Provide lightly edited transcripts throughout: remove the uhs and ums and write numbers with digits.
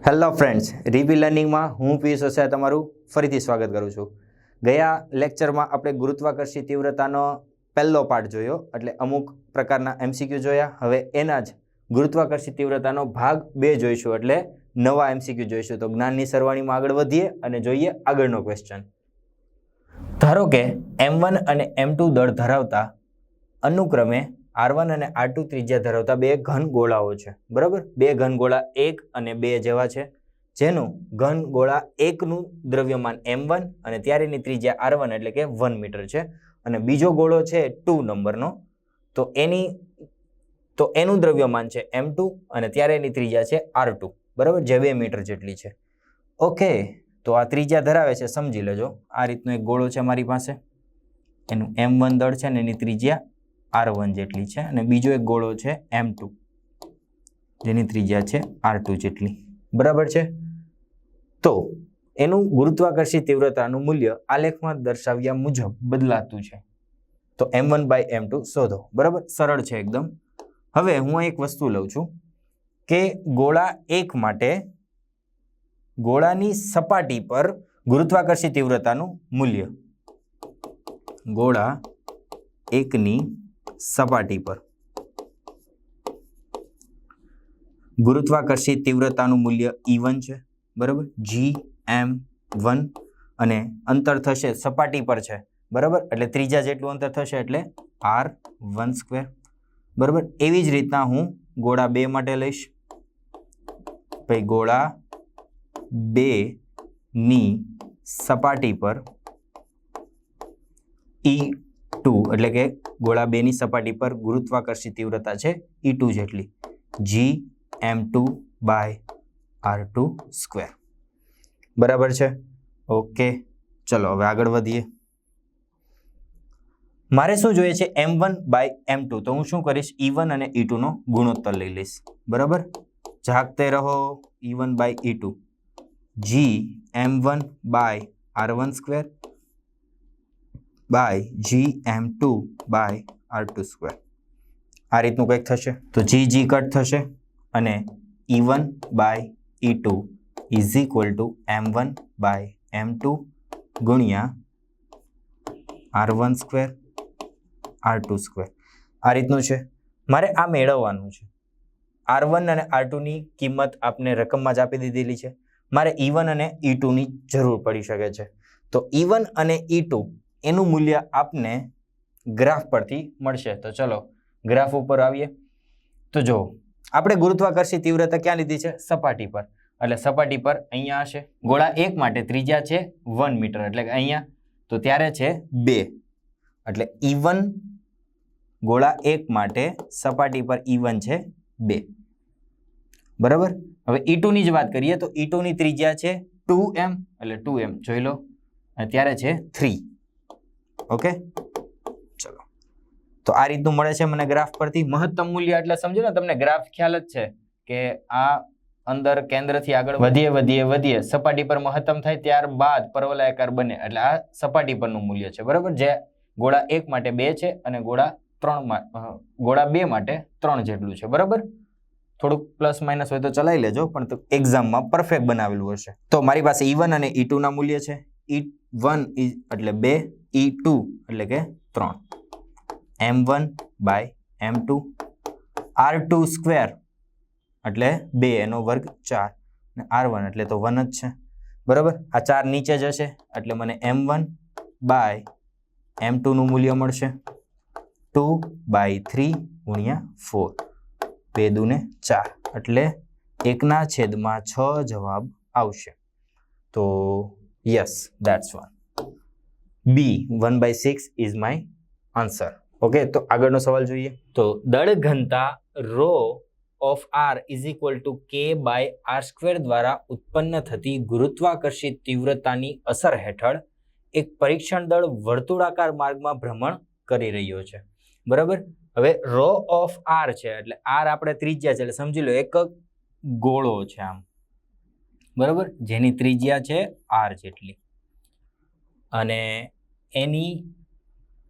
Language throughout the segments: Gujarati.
હેલો ફ્રેન્ડ્સ, રીવી લર્નિંગમાં હું પીયુષ વસાવા તમારું ફરીથી સ્વાગત કરું છું. ગયા લેક્ચરમાં આપણે ગુરુત્વાકર્ષી તીવ્રતાનો પહેલો પાર્ટ જોયો, એટલે અમુક પ્રકારના એમસીક્યુ જોયા. હવે એના જ ગુરુત્વાકર્ષી તીવ્રતાનો ભાગ 2 જોઈશું, એટલે નવા એમસીક્યુ જોઈશું. તો જ્ઞાનની સરવાણીમાં આગળ વધીએ અને જોઈએ આગળનો ક્વેશ્ચન. ધારો કે M1 અને M2 દળ ધરાવતા અનુક્રમે R1 અને R2 ત્રિજ્યા ધરાવતા 2 ઘન ગોળાઓ છે. બરાબર, 2 ઘન ગોળા 1 અને 2 જેવા છે, જેનું ઘન ગોળા 1 નું દ્રવ્યમાન M1 અને ત્યારેની ત્રિજ્યા R1 એટલે કે 1 મીટર છે, અને બીજો ગોળો છે 2 નંબરનો, તો એનું દ્રવ્યમાન છે M2 અને ત્યારેની ત્રિજ્યા છે R2. બરાબર, જે 2 મીટર જેટલી છે. ઓકે, તો આ ત્રિજ્યા ધરાવે છે, સમજી લેજો. આ રીતનો એક ગોળો છે મારી પાસે, એનું M1 દળ છે ને એની ત્રિજ્યા R1 જેટલી છે, અને બીજો એક ગોળો છે M2 જેની ત્રિજ્યા છે R2 જેટલી. બરાબર છે. તો એનું ગુરુત્વાકર્ષી તીવ્રતાનું મૂલ્ય આલેખમાં દર્શાવ્યા મુજબ બદલાતું છે. તો M1/M2 શોધો. બરાબર, સરળ છે એકદમ. હવે હું એક વસ્તુ લઉં છું કે ગોળા 1 માટે ગોળાની સપાટી પર ગુરુત્વાકર્ષી તીવ્રતાનું મૂલ્ય, ગોળા 1ની સપાટી પર ગુરુત્વાકર્ષી તીવ્રતાનું મૂલ્ય E1 છે. બરાબર, Gm1, અને અંતર થશે સપાટી પર છે. બરાબર, એટલે ત્રિજ્યા જેટલું અંતર થશે એટલે R1². બરાબર, એવી જ રીતના હું ગોળા 2 માટે લઈશ. ભાઈ ગોળા 2ની સપાટી પર E2 એટલે કે ગોળા 2ની સપાટી પર ગુરુત્વાકર્ષી તીવ્રતા છે E2 જેટલી, Gm2/R2². બરાબર છે. ઓકે, ચલો હવે આગળ વધીએ. મારે શું જોઈએ છે? M1/M2. તો હું શું કરીશ? E1 અને E2 નો ગુણોત્તર લઈ લઈશ. બરાબર, જાગતે રહો. E1/E2, Gm1/R1² Gm2/R2². આ રીતનું કંઈક થશે. તો G કટ થશે, અને E1/E2 is equal two M1/M2 ગુણ્યા R1² R2². આ રીતનું છે. મારે આ મેળવવાનું છે. R1 અને R2 ની કિંમત આપને રકમમાં જ આપી દીધેલી છે. મારે E1 અને E2 ની જરૂર પડી શકે છે. તો E1 અને E2 એનું મૂલ્ય આપને ગ્રાફ પરથી મળશે. તો ચલો ગ્રાફ ઉપર આવીએ. તો જો આપણે ગુરુત્વાકર્ષી તીવ્રતા ક્યાં લીધી છે? સપાટી પર. એટલે સપાટી પર અહીંયા હશે. ગોળા 1 માટે ત્રિજ્યા છે 1 મીટર, એટલે કે અહીંયા. તો ત્યારે છે 2, એટલે E1 ગોળા 1 માટે સપાટી પર E1 છે 2. બરાબર, હવે E2 ની જ વાત કરીએ તો E2 ની ત્રિજ્યા છે 2m, એટલે 2m જોઈ લો, અને ત્યારે છે 3. ઓકે, ચલો. તો આ રીતનું મળે છે મને ગ્રાફ પરથી. મહત્તમ મૂલ્ય એટલે સમજો ને, તમને ગ્રાફ ખ્યાલ જ છે કે આ અંદર કેન્દ્રથી આગળ વધીએ સપાટી પર મહત્તમ થાય ત્યારબાદ પરવલયાકાર બને, એટલે આ સપાટી પરનું મૂલ્ય છે. બરાબર, જે ગોળા 1 માટે 2 છે અને ગોળા 2 માટે 3 જેટલું છે. બરાબર, થોડુંક પ્લસ માઇનસ હોય તો ચલાવી લેજો, પણ એક્ઝામમાં પરફેક્ટ બનાવેલું હશે. તો મારી પાસે E1 અને E2 ના મૂલ્ય છે. E1 એટલે 2, E2 એટલે કે 3, M1/M2 R2² એટલે 2 એનો વર્ગ 4, અને R1 એટલે તો 1 જ છે. બરાબર, આ 4 નીચે જશે એટલે મને M1/M2 નું મૂલ્ય મળશે 2/3 ગુણ્યા 4, 2 દુને 4, એટલે 1/6 જવાબ આવશે. તો yes, that's one. B 1/6 is my answer. Okay, તો આગળનો સવાલ જોઈએ. તો દળ ઘનતા ρ of R is equal to K/R² દ્વારા ઉત્પન્ન થતી ગુરુત્વાકર્ષી તીવ્રતાની અસર હેઠળ એક પરીક્ષણ દળ વર્તુળાકાર માર્ગમાં ભ્રમણ કરી રહ્યો છે. બરાબર, હવે ρ ઓફ R છે, એટલે R આપણે ત્રિજ્યા છે, એટલે સમજી લો એક ગોળો છે આમ. બરાબર, જેની ત્રિજ્યા છે R જેટલી, અને એની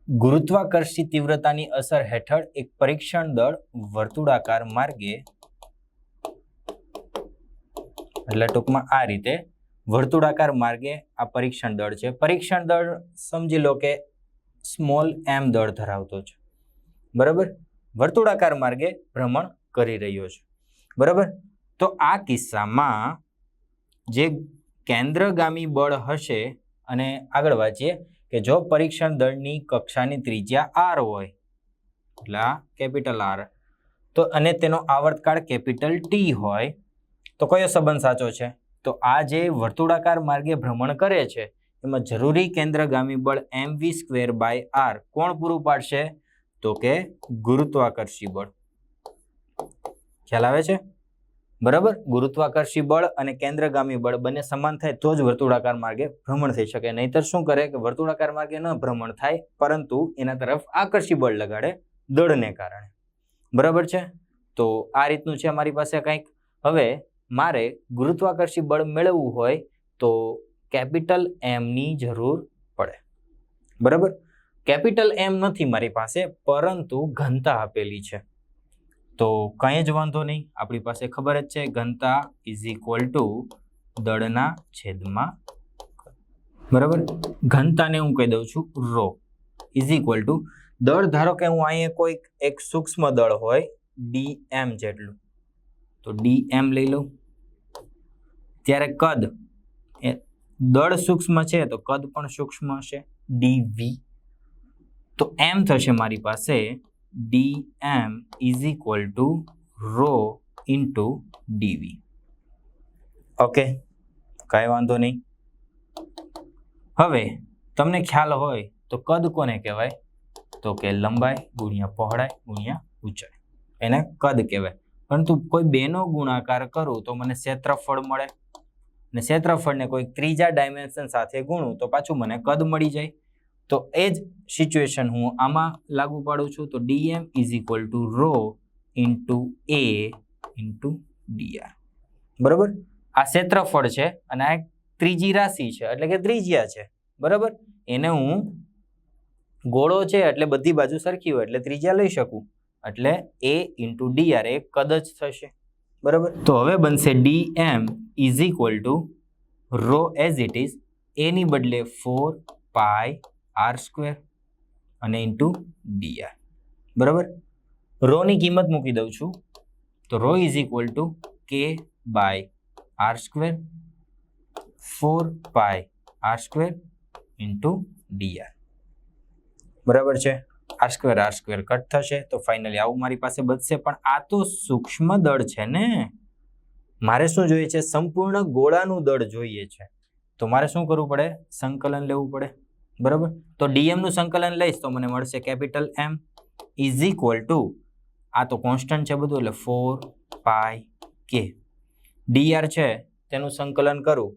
ગુરુત્વાકર્ષી તીવ્રતાની અસર હેઠળ એક પરીક્ષણ દળ વર્તુળાકાર માર્ગે એટલે ટૂંકમાં આ રીતે વર્તુળાકાર માર્ગે આ પરીક્ષણ દળ છે. પરીક્ષણ દળ સમજી લો કે સ્મોલ m દળ ધરાવતો છે, બરાબર. વર્તુળાકાર માર્ગે ભ્રમણ કરી રહ્યો છે, બરાબર. તો આ કિસ્સામાં જે કેન્દ્રગામી બળ હશે, અને આગળ વાંચીએ કે જો પરીક્ષણ દળની કક્ષાની ત્રિજ્યા r હોય, એટલે આ કેપિટલ R, તો અને તેનો આવર્તકાળ કેપિટલ T હોય, તો કયો સંબંધ સાચો છે? તો આ જે વર્તુળાકાર માર્ગે ભ્રમણ કરે છે એમાં જરૂરી કેન્દ્રગામી બળ mv²/r કોણ પૂરું પાડશે? તો કે ગુરુત્વાકર્ષી બળ. ખ્યાલ આવે છે? બરાબર. ગુરુત્વાકર્ષી બળ અને કેન્દ્રગામી બળ બંને સમાન થાય તો જ વર્તુળાકાર માર્ગે ભ્રમણ થઈ શકે. નહીતર શું કરે કે વર્તુળાકાર માર્ગે ન ભ્રમણ થાય, પરંતુ એના તરફ આકર્ષી બળ લગાડે દળને કારણે. બરાબર છે. તો આ રીતનું છે અમારી પાસે કંઈક. હવે મારે ગુરુત્વાકર્ષી બળ મેળવવું હોય તો કેપિટલ M ની જરૂર પડે, બરાબર. કેપિટલ M નથી મારી પાસે, પરંતુ ઘનતા આપેલી છે. તો કંઈ જ વાંધો નહીં, આપણી પાસે ખબર જ છે ઘનતા ઇઝ ઇક્વલ ટુ દળના છેદમાં, બરાબર. ઘનતાને હું કહી દઉં છું રો ઇઝ ઇક્વલ ટુ દળ. ધારો કે હું અહીંયા કોઈક એક સૂક્ષ્મ દળ હોય dm જેટલું, તો dm લઈ લઉં. ત્યારે કદ, એ દળ સૂક્ષ્મ છે તો કદ પણ સૂક્ષ્મ હશે, dv. તો m થશે મારી પાસે dm is equal to rho into dv. Okay, કાંઈ વાંધો નહીં. હવે તમને ખ્યાલ હોય તો કદ કોને કહેવાય? તો કે લંબાઈ ગુણ્યા પહોળાઈ ગુણ્યા ઊંચાઈ, એને કદ કહેવાય. પરંતુ કોઈ બેનો ગુણાકાર કરું તો મને ક્ષેત્રફળ મળે, અને ક્ષેત્રફળને કોઈ ત્રીજા ડાયમેન્શન સાથે ગુણું તો પાછું મને કદ મળી જાય. તો એ જ સિચ્યુએશન હું આમાં લાગુ પાડું છું. તો dm is equal to rho into a into dr, બરાબર. આ ક્ષેત્રફળ છે અને આ ત્રીજી રાશિ છે, એટલે કે ત્રિજ્યા છે, બરાબર. એને હું ગોળો છે એટલે બધી બાજુ સરખી હોય એટલે ત્રિજ્યા લઈ શકું, એટલે a ઇન્ટુ dr એ કદ જ થશે, બરાબર. તો હવે બનશે dm is equal to rho as it is, a ની બદલે 4πr² અને ઇન્ટુ dr, બરાબર. રો ની કિંમત મૂકી દઉં છું, તો rho is equal to k/r², 4πr² into dr, બરાબર છે. r² કટ થશે તો ફાઇનલી આવું મારી પાસે બચશે. પણ આ તો સૂક્ષ્મ દળ છે ને, મારે શું જોઈએ છે? સંપૂર્ણ ગોળાનું દળ જોઈએ છે. તો મારે શું કરવું પડે? સંકલન લેવું પડે, બરાબર. તો dm નું સંકલન લઈશ તો મને મળશે capital M is equal two, આ તો કોન્સ્ટન્ટ છે બધું, એટલે 4πk. dr છે તેનું સંકલન કરું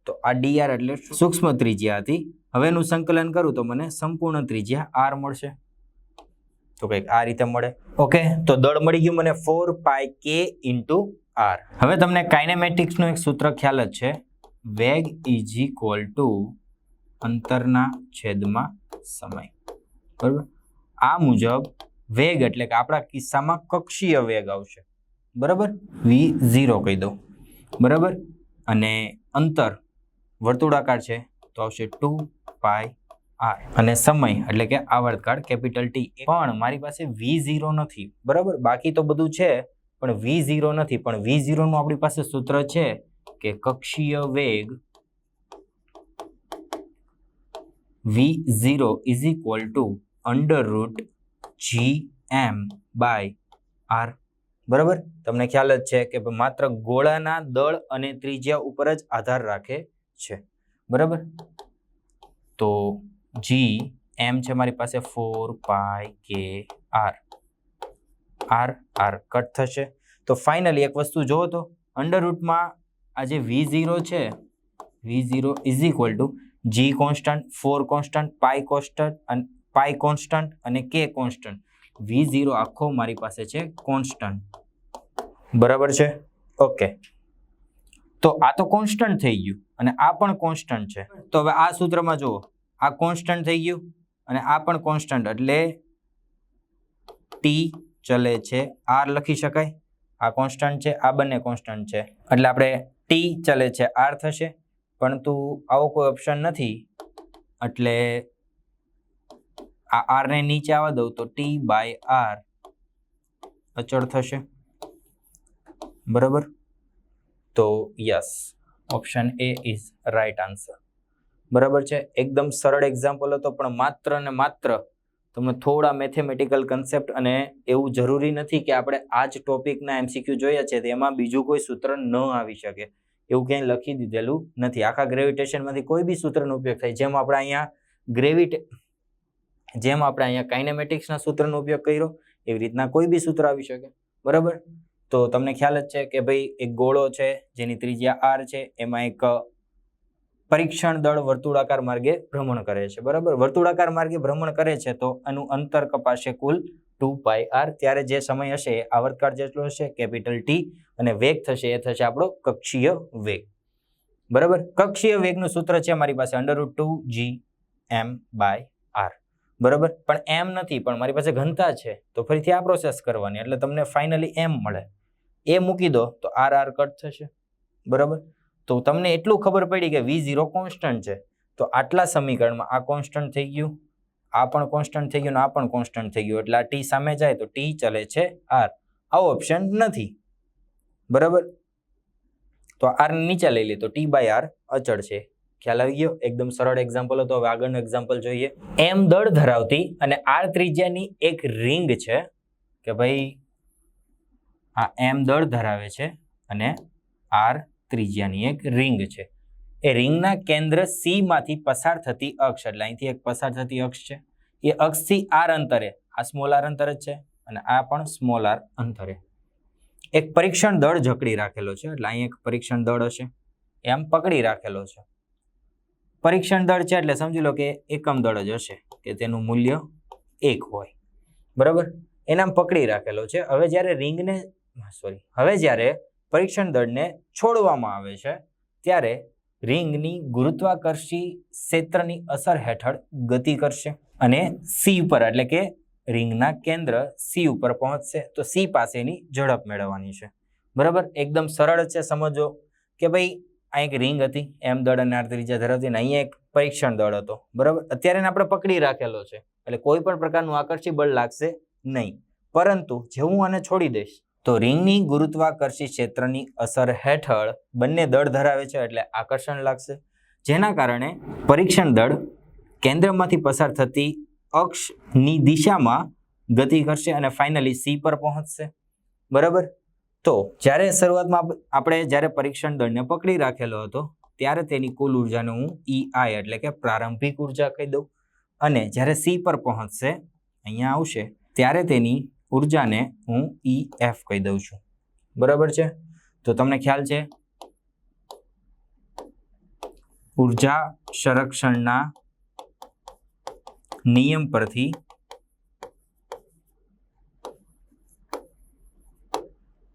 તો આ dr એટલે સૂક્ષ્મ ત્રિજ્યા હતી, હવે એનું સંકલન કરું તો મને સંપૂર્ણ ત્રિજ્યા r મળશે. તો કંઈક આ રીતે મળે. ઓકે, તો દળ મળી ગયું મને 4πk ઇન્ટુ r. હવે તમને કાઇનેમેટિક્સનું એક સૂત્ર ખ્યાલ જ છે, વેગ ઇઝ ઇક્વલ ટુ અંતરના છેદમાં સમય, બરાબર. આ મુજબ વેગ એટલે કે આપણા કિસ્સામાં કક્ષીય વેગ આવશે, બરાબર. v0 કહી દઉં, બરાબર. અને અંતર વર્તુળાકાર છે તો આવશે 2πr, અને સમય એટલે કે આવર્તકાળ કેપિટલ T. પણ મારી પાસે v0 નથી, બરાબર. બાકી તો બધું છે પણ v0 નથી. પણ v0 નું આપણી પાસે સૂત્ર છે કે કક્ષીય વેગ v0 is equal two √gm/r, બરાબર. તમને ખ્યાલ જ છે કે માત્ર ગોળાના દળ અને ત્રિજ્યા ઉપર જ આધાર રાખે છે, બરાબર. તો gm છે મારી પાસે 4πkr, r કટ થશે. તો ફાઇનલી એક વસ્તુ જોવો તો અંડરરૂટમાં આ જે v0 છે, v0 is equal two g constant, 4 constant, pi constant અને k કોન્સ્ટન્ટ. v0 આખો મારી પાસે છે કોન્સ્ટન્ટ, બરાબર છે. ઓકે, તો આ તો કોન્સ્ટન્ટ થઈ ગયું અને આ પણ કોન્સ્ટન્ટ છે. તો હવે આ સૂત્રમાં જુઓ, આ કોન્સ્ટન્ટ થઈ ગયું અને આ પણ કોન્સ્ટન્ટ, એટલે t ચલે છે r લખી શકાય. આ કોન્સ્ટન્ટ છે, આ બંને કોન્સ્ટન્ટ છે, એટલે આપણે ટી ચલે છે આર થશે, પરંતુ આવો કોઈ ઓપ્શન નથી એટલે આ આર ને નીચે આવવા દઉં તો ટી બાય આર અચળ થશે, બરાબર. તો yes, option A is right answer, બરાબર છે. એકદમ સરળ એક્ઝામ્પલ હતો, પણ માત્ર ને માત્ર તમને થોડા મેથેમેટિકલ કન્સેપ્ટ, અને એવું જરૂરી નથી કે આપણે આ જ ટોપિકના એમસીક્યુ જોયા છે તેમાં બીજું કોઈ સૂત્ર ન આવી શકે, એવું ક્યાંય લખી દીધેલું નથી. આખા ગ્રેવિટેશનમાંથી કોઈ બી સૂત્રનો ઉપયોગ થાય, જેમ આપણે અહીંયા કાઇનેમેટિક્સના સૂત્રનો ઉપયોગ કર્યો એવી રીતના કોઈ બી સૂત્ર આવી શકે, બરાબર. તો તમને ખ્યાલ જ છે કે ભાઈ એક ગોળો છે જેની ત્રિજ્યા આર છે, એમાં એક પરીક્ષણ દળ વર્તુળાકાર માર્ગે ભ્રમણ કરે છે, બરાબર. વર્તુળાકાર માર્ગે ભ્રમણ કરે છે તો આનું અંતર કપાશે કુલ 2πr. ત્યારે જે સમય હશે એ આવર્તકાળ જેટલો હશે, કેપિટલ ટી, અને વેગ થશે એ થશે આપણો કક્ષીય વેગ, બરાબર. કક્ષીય વેગનું સૂત્ર છે મારી પાસે √2gm/r, બરાબર. પણ એમ નથી, પણ મારી પાસે ઘનતા છે તો ફરીથી આ પ્રોસેસ કરવાની, એટલે તમને ફાઇનલી એમ મળે. એ મૂકી દો તો આર કટ થશે, બરાબર. તો તમને એટલું ખબર પડી કે V0 કોન્સ્ટન્ટ છે, તો આટલા સમીકરણમાં આ કોન્સ્ટન્ટ થઈ ગયું, આ પણ કોન્સ્ટન્ટ થઈ ગયું, આ પણ કોન્સ્ટન્ટ થઈ ગયું, એટલે આ ટી સામે જાય તો ટી ચલે છે આર. આવો ઓપ્શન નથી, બરાબર. તો આર નીચે લઈ લે તો ટી બાય આર અચળ છે. ખ્યાલ આવી ગયો? એકદમ સરળ એક્ઝામ્પલ હતો. હવે આગળનું એક્ઝામ્પલ જોઈએ. એમ દળ ધરાવતી અને આર ત્રિજ્યાની એક રિંગ છે, કે ભાઈ આ એમ દળ ધરાવે છે અને આર ત્રિજ્યાની એક રિંગ છે. એ રિંગના કેન્દ્ર સી માંથી પસાર થતી અક્ષ, એટલે અહીંથી એક પસાર થતી અક્ષ છે, એ અક્ષથી આર અંતરે, આ સ્મોલ આર અંતર જ છે અને આ પણ સ્મોલ આર અંતરે એક પરીક્ષણ દળ જકડી રાખેલો છે, એટલે અહીં એક પરીક્ષણ દળ હશે, એમ પકડી રાખેલો છે. પરીક્ષણ દળ છે એટલે સમજી લો કે એકમ દળ જ હશે, કે તેનું મૂલ્ય 1 હોય, બરાબર. એનામ પકડી રાખેલો છે. હવે જ્યારે પરીક્ષણ દળને છોડવામાં આવે છે ત્યારે રિંગની ગુરુત્વાકર્ષી ક્ષેત્રની અસર હેઠળ ગતિ કરશે અને સી ઉપર, એટલે કે રિંગના કેન્દ્ર સી ઉપર પહોંચશે, તો સી પાસેની ઝડપ મેળવવાની છે, બરાબર. એકદમ સરળ છે, સમજો કે ભાઈ આ એક રિંગ હતી એમ દળ અને આર ત્રિજ્યા ધરાવતી, અને અહીંયા એક પરીક્ષણ દળ હતો, બરાબર. અત્યારે આપણે પકડી રાખેલો છે એટલે કોઈ પણ પ્રકારનું આકર્ષી બળ લાગશે નહીં, પરંતુ જેવું હું આને છોડી દઈશ તો રિંગની ગુરુત્વાકર્ષી ક્ષેત્રની અસર હેઠળ બંને દળ ધરાવે છે એટલે આકર્ષણ લાગશે, જેના કારણે પરીક્ષણ દળ કેન્દ્રમાંથી પસાર થતી અક્ષની દિશામાં ગતિ કરશે અને ફાઇનલી સી પર પહોંચશે, બરાબર. તો જ્યારે શરૂઆતમાં જ્યારે પરીક્ષણ દળને પકડી રાખેલો હતો ત્યારે તેની કુલ ઉર્જાને હું EI એટલે કે પ્રારંભિક ઉર્જા કહી દઉં, અને જ્યારે સી પર પહોંચશે, અહીંયા આવશે, ત્યારે તેની ઉર્જાને હું EF કહી દઉં છું, બરાબર છે. તો તમને ખ્યાલ છે ઉર્જા સંરક્ષણના નિયમ પરથી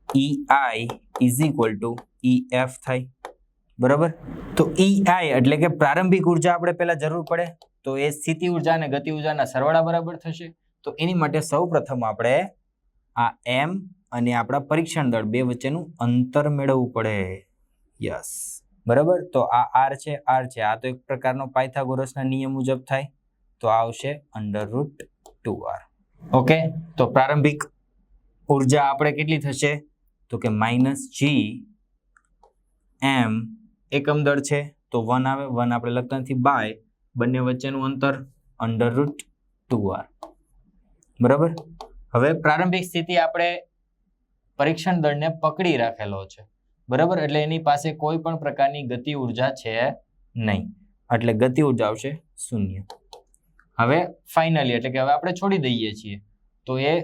EI is equal two EF થાય, બરાબર. તો EI એટલે કે પ્રારંભિક ઉર્જા આપણે પહેલા જરૂર પડે, તો એ સ્થિતિ ઉર્જા અને ગતિ ઉર્જાના સરવાળા બરાબર થશે. તો એની માટે સૌપ્રથમ આપણે આ એમ અને આપણા પરીક્ષણ દળ બે વચ્ચેનું અંતર મેળવવું પડે. યસ, બરાબર. તો આ આર છે, આ તો એક પ્રકારનો પાયથાગોરસના નિયમ મુજબ થાય, તો આવશે √2r. ઓકે, તો પ્રારંભિક ઉર્જા આપણે કેટલી થશે તો કે -gm, એકમ દળ છે તો 1 આવે, 1 આપણે લખતા નથી, બાય બંને વચ્ચેનું અંતર √2r, બરાબર. હવે પ્રારંભિક સ્થિતિ આપણે પરીક્ષણ દળને પકડી રાખેલો છે, બરાબર, એટલે એની પાસે કોઈ પણ પ્રકારની ગતિ ઉર્જા છે નહીં, એટલે ગતિ ઉર્જા આવશે 0. હવે ફાઇનલી એટલે કે હવે આપણે છોડી દઈએ છીએ તો એ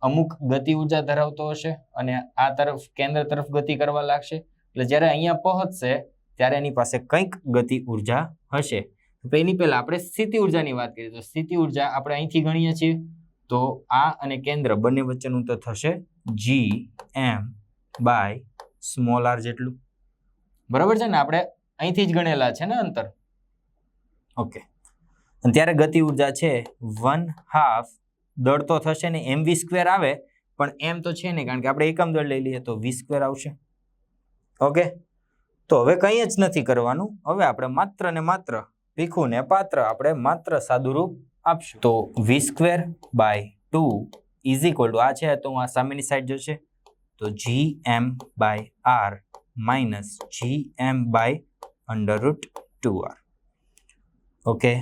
અમુક ગતિ ઉર્જા ધરાવતો હશે અને આ તરફ કેન્દ્ર તરફ ગતિ કરવા લાગશે, એટલે જ્યારે અહીંયા પહોંચશે ત્યારે એની પાસે કંઈક ગતિ ઉર્જા હશે. તો એની પહેલા આપણે સ્થિતિ ઉર્જાની વાત કરીએ તો સ્થિતિ ઉર્જા આપણે અહીંથી ગણીએ છીએ, તો આ અને કેન્દ્ર બંને વચ્ચેનું અંતર થશે gm બાય સ્મોલ r જેટલું, બરાબર છે ને. આપણે અહીંથી જ ગણેલા છે ને અંતર. ઓકે, અને ત્યારે ગતિ ઉર્જા છે 1/2 દળ તો થશે ને mv² આવે, પણ એમ તો છે ને, કારણ કે આપણે એકમ દળ લઈ લઈએ તો v² આવશે. ઓકે, તો હવે કંઈ જ નથી કરવાનું. હવે આપણે માત્ર ને માત્ર ભીખું ને પાત્ર આપણે માત્ર સાદું રૂપ આપશું. તો v²/2 ઇઝ ઇક્વલ ટુ આ છે તો આ સામેની સાઈડ જશે તો gm/r minus gm/√2r. Okay,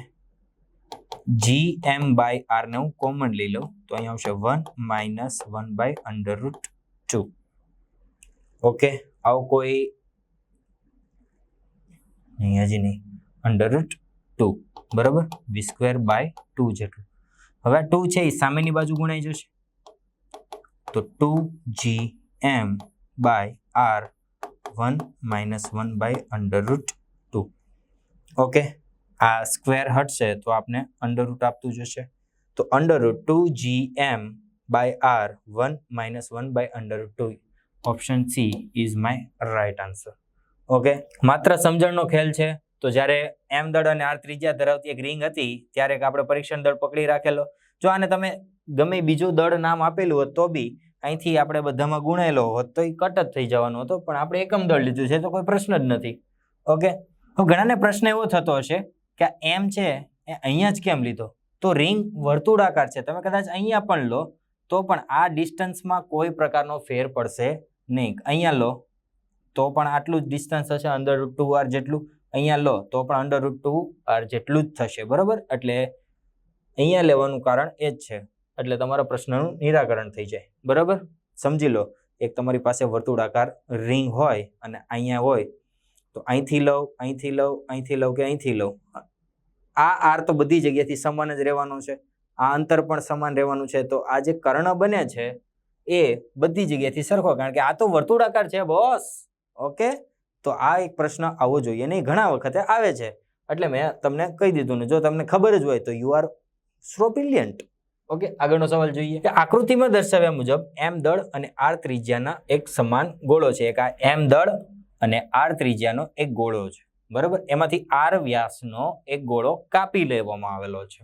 gm/r ને હું કોમન લઈ લઉં તો અહીંયા આવશે 1 માઇનસ 1/√2. ઓકે, આવું કોઈ નહીં, હજી નહીં, √2 બરાબર, v²/2 જેટલું. હવે આ 2 છે એ સામેની બાજુ ગુણાઈ જશે તો 2gm/r 1 માઇનસ 1/√2. ઓકે, આ સ્ક્વેર હટશે તો આપણે અંડરરૂટ આપતું જશે તો √2gm/r 1 minus 1/√2. Option she is my right answer. Okay, માત્ર સમજણનો ખેલ છે. તો જ્યારે m દળ અને r ત્રિજ્યા ધરાવતી એક રિંગ હતી ત્યારે આપણે પરીક્ષણ દળ પકડી રાખેલો. જો આને તમે ગમે બીજું દળ નામ આપેલું હોત તો બી અહીંથી આપણે બધામાં ગુણેલો હોત તો એ કટ જ થઈ જવાનો હતો, પણ આપણે એકમ દળ લીધું છે તો કોઈ પ્રશ્ન જ નથી. ઓકે, તો ઘણાને પ્રશ્ન એવો થતો હશે કે m છે એ અહીંયા જ કેમ લીધો? તો રિંગ વર્તુળાકાર છે, તમે કદાચ અહીંયા પણ લો તો પણ આ ડિસ્ટન્સમાં કોઈ પ્રકારનો ફેર પડશે નહીં. અહીંયા લો તો પણ આટલું જ ડિસ્ટન્સ હશે, √2r જેટલું. અહીંયા લો તો પણ √2r જેટલું જ થશે, બરાબર. એટલે અહીંયા લેવાનું કારણ એ જ છે, એટલે તમારા પ્રશ્નનું નિરાકરણ થઈ જાય, બરાબર. સમજી લો, એક તમારી પાસે વર્તુળાકાર રિંગ હોય અને અહીંયા હોય તો અહીંથી લઉં, અહીંથી લઉં, અહીંથી લઉં કે અહીંથી લઉં, આ આર તો બધી જગ્યાથી સમાન જ રહેવાનું છે, આ અંતર પણ સમાન રહેવાનું છે. તો આ જે કર્ણ બને છે એ બધી જગ્યાથી સરખો, કારણ કે આ તો વર્તુળાકાર છે બોસ. ઓકે, તો આ એક પ્રશ્ન આવવો જોઈએ નહીં, ઘણા વખતે આવે છે એટલે મેં તમને કહી દીધું ને. જો તમને ખબર જ હોય તો you are so brilliant. Okay, આગળનો સવાલ જોઈએ કે આકૃતિમાં દર્શાવ્યા મુજબ m દળ અને r ત્રિજ્યાના એક સમાન ગોળો છે. એક આ m દળ અને r ત્રિજ્યાનો એક ગોળો છે, બરાબર. એમાંથી r વ્યાસનો એક ગોળો કાપી લેવામાં આવેલો છે,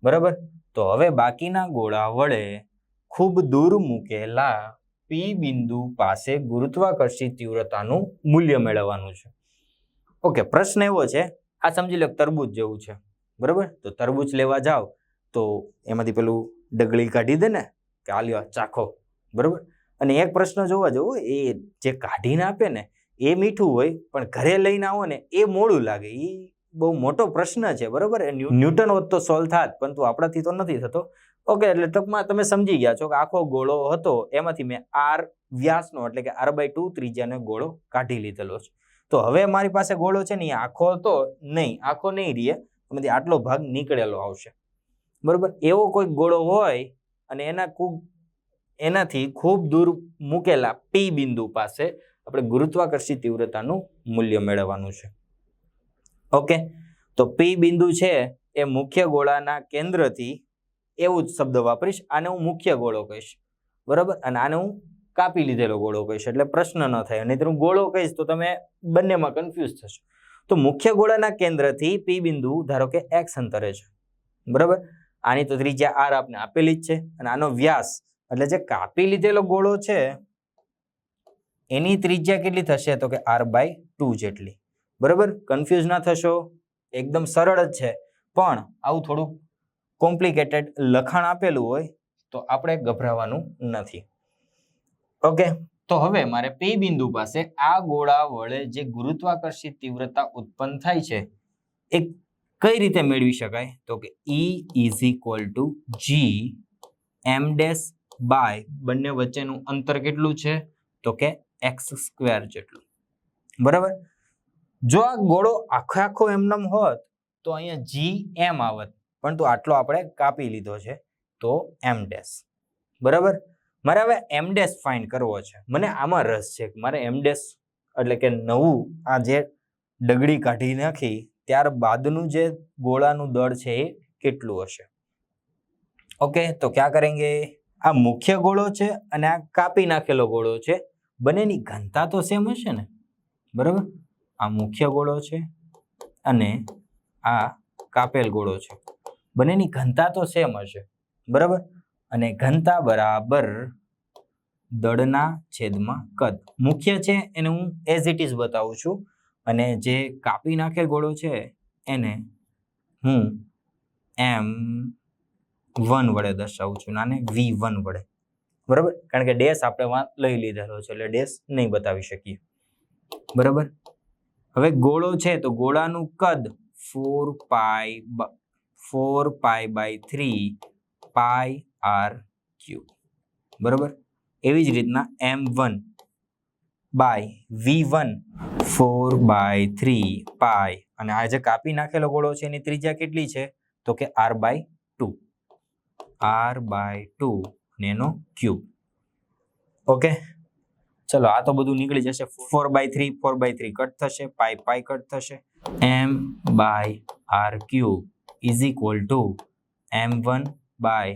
બરાબર. તો હવે બાકીના ગોળા વડે ખૂબ દૂર મૂકેલા P બિંદુ પાસે ગુરુત્વાકર્ષી તીવ્રતાનું મૂલ્ય મેળવવાનું છે. ઓકે, પ્રશ્ન એવો છે, આ સમજી લો તરબૂચ જેવું છે, બરાબર. તો તરબૂચ લેવા જાવ તો એમાંથી પેલું ડગલી કાઢી દે ને કે આલ્યો ચાખો, બરાબર. અને એક પ્રશ્ન જોવા જવો, એ જે કાઢીને આપે ને એ મીઠું હોય પણ ઘરે લઈને આવો ને એ મોડું લાગે. એ બહુ મોટો પ્રશ્ન છે, બરાબર. એ ન્યૂટન હોત તો સોલ્વ થાત, પરંતુ આપણાથી તો નથી થતો. ઓકે, એટલે ટૂંકમાં તમે સમજી ગયા છો કે આખો ગોળો હતો એમાંથી મેં r વ્યાસનો એટલે કે r/2 ત્રિજ્યાનો ગોળો કાઢી લીધેલો છે. તો હવે મારી પાસે ગોળો છે ને આખો હતો નહીં, આખો નહીં રહે, એમાંથી આટલો ભાગ નીકળેલો આવશે, બરોબર. એવો કોઈ ગોળો હોય અને એનાથી ખૂબ દૂર મૂકેલા P બિંદુ પાસે આપણે ગુરુત્વાકર્ષી તીવ્રતાનું મૂલ્ય મેળવવાનું છે. ઓકે, તો P બિંદુ છે એ મુખ્ય ગોળાના કેન્દ્રથી, એવું જ શબ્દ વાપરીશ, આને હું મુખ્ય ગોળો કહીશ, બરાબર. અને આને હું કાપી લીધેલો ગોળો કહીશ એટલે પ્રશ્ન ન થાય, અને હું ગોળો કહીશ તો તમે બંનેમાં કન્ફ્યુઝ થશો. તો મુખ્ય ગોળાના કેન્દ્રથી P બિંદુ ધારો કે x અંતરે છે, બરાબર. આની તો ત્રિજ્યા r આપને આપેલી જ છે અને આનો વ્યાસ એટલે જે કાપી લીધેલો ગોળો છે એની ત્રિજ્યા કેટલી થશે તો કે r/2 જેટલી, બરાબર. કન્ફ્યુઝ ના થશો, એકદમ સરળ જ છે, પણ આવું થોડુંક કોમ્પ્લિકેટેડ લખાણ આપેલું હોય તો આપણે ગભરાવાનું નથી. ઓકે, તો હવે મારે P બિંદુ પાસે આ ગોળા વડે જે ગુરુત્વાકર્ષી તીવ્રતા ઉત્પન્ન થાય છે એ કઈ રીતે મેળવી શકાય તો કે E = g(m) બાય બંને વચ્ચેનું અંતર કેટલું છે તો કે x² જેટલું, બરાબર. જો આ ગોળો આખો એમનેમ હોત તો અહીંયા gm આવત, પરંતુ આટલો આપણે કાપી લીધો છે તો m', બરાબર. મારે હવે m' ફાઇન્ડ કરવો છે. મને આમાં રસ છે કે મારે m' એટલે કે નવું આ જે ડગડી કાઢી નાખી ત્યારબાદનું જે ગોળાનું દળ છે એ કેટલું હશે. ઓકે, તો ક્યાં કરેંગે, આ મુખ્ય ગોળો છે અને આ કાપી નાખેલો ગોળો છે, બંનેની ઘનતા તો સેમ હશે ને, બરાબર. આ મુખ્ય ગોળો છે અને આ કાપેલ ગોળો છે, બંનેની ઘનતા તો સેમ હશે, બરાબર. અને ઘનતા બરાબર દળના છેદમાં કદ. મુખ્ય છે એને હું એઝ ઇટ ઇઝ બતાવું છું અને જે કાપી નાખેલ ગોળો છે એને હું M1 વડે દર્શાવું છું, આને V1 વડે, બરાબર, કારણ કે ડેશ આપણે લઈ લીધેલો છે એટલે ડેશ નહીં બતાવી શકીએ, બરાબર. હવે ગોળો છે તો ગોળાનું કદ 4π/3 પાઈ r ક્યુબ, બરાબર. એવી જ રીતના M1 બાય V1 4/3 પાઈ, અને આ જે કાપી નાખેલો ગોળો છે એની ત્રિજ્યા કેટલી છે તો કે r/2 ને એનો ક્યુબ. ઓકે, ચલો આ તો બધું નીકળી જશે. 4/3 કટ થશે, પાઈ કટ થશે. M/r³ is equal two M1 by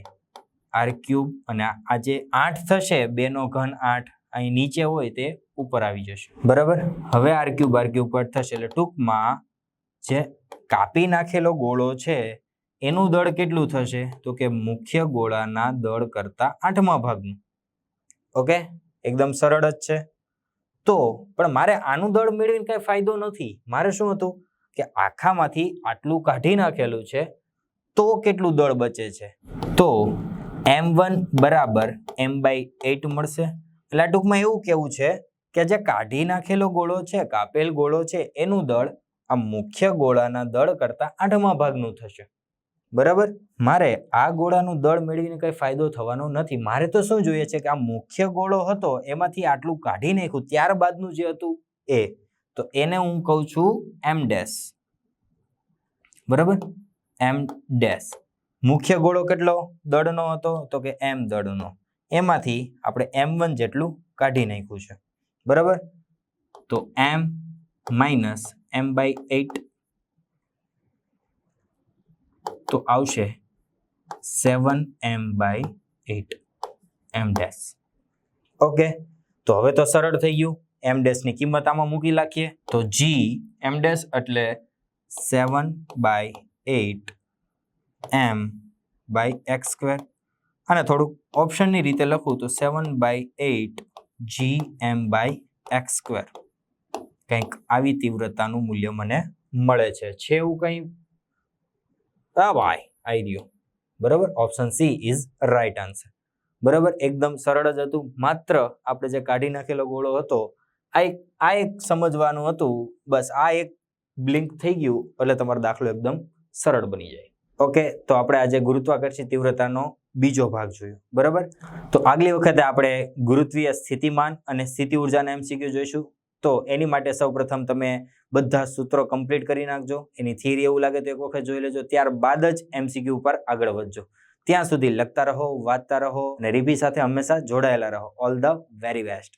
r³ અને આ જે 8 થશે 2 નો ઘન 8 અહીં નીચે હોય તે ઉપર આવી જશે, બરાબર. હવે r³ કટ થશે એટલે ટૂંકમાં જે કાપી નાખેલો ગોળો છે એનું દળ કેટલું થશે તો કે મુખ્ય ગોળાના દળ કરતા 8મા ભાગનું. ઓકે, એકદમ સરળ જ છે. તો પણ મારે આનું દળ મેળવીને કઈ ફાયદો નથી. મારે શું હતું કે આખામાંથી આટલું કાઢી નાખેલું છે તો કેટલું દળ બચે છે, તો M1 બરાબર M/8 મળશે. એટલે ટૂંકમાં એવું કેવું છે કે જે કાઢી નાખેલો ગોળો છે, કાપેલ ગોળો છે એનું દળ આ મુખ્ય ગોળાના દળ કરતા 8મા ભાગનું થશે, બરાબર. મારે આ ગોળાનું દળ મેળવીને કઈ ફાયદો થવાનો નથી. મારે તો શું જોઈએ છે કે આ મુખ્ય ગોળો હતો એમાંથી આટલું કાઢી નાખ્યું ત્યારબાદનું જે હતું એ, તો એને હું કહું છું M', બરાબર. M'. મુખ્ય ગોળો કેટલો દળનો હતો તો કે M દળનો, એમાંથી આપણે M1 જેટલું કાઢી નાખ્યું છે, બરાબર. તો M માઇનસ M/8 તો આવશે 7M/8 M'. ઓકે, તો હવે તો સરળ થઈ ગયું. M' ની કિંમત આમાં મૂકી નાખીએ તો G M' એટલે 7/8 M/x², અને થોડુંક ઓપ્શનની રીતે લખું તો 7/8 GM/x². કંઈક આવી તીવ્રતાનું મૂલ્ય મને મળે છે એવું કંઈ? ભાઈ આવી ગયો, બરાબર. Option she is right answer, બરાબર. એકદમ સરળ જ હતું. માત્ર આપણે જે કાઢી નાખેલો ગોળો હતો આ એક સમજવાનું હતું, બસ. આ એક બ્લિંક થઈ ગયું એટલે તમારો દાખલો એકદમ સરળ બની જાય. ઓકે, તો આપણે આજે ગુરુત્વાકર્ષણ તીવ્રતાનો બીજો ભાગ જોયો, બરાબર. તો આગલી વખતે આપણે ગુરુત્વીય સ્થિતિમાન અને સ્થિતિ ઉર્જાના MCQ જોઈશું. તો એની માટે સૌપ્રથમ તમે બધા સૂત્રો કમ્પ્લીટ કરી નાખજો. એની થિયરી એવું લાગે તો એક વખત જોઈ લેજો, ત્યારબાદ જ MCQ ઉપર આગળ વધજો. ત્યાં સુધી લખતા રહો, વાંચતા રહો અને રીભી સાથે હંમેશા જોડાયેલા રહો. All the very best.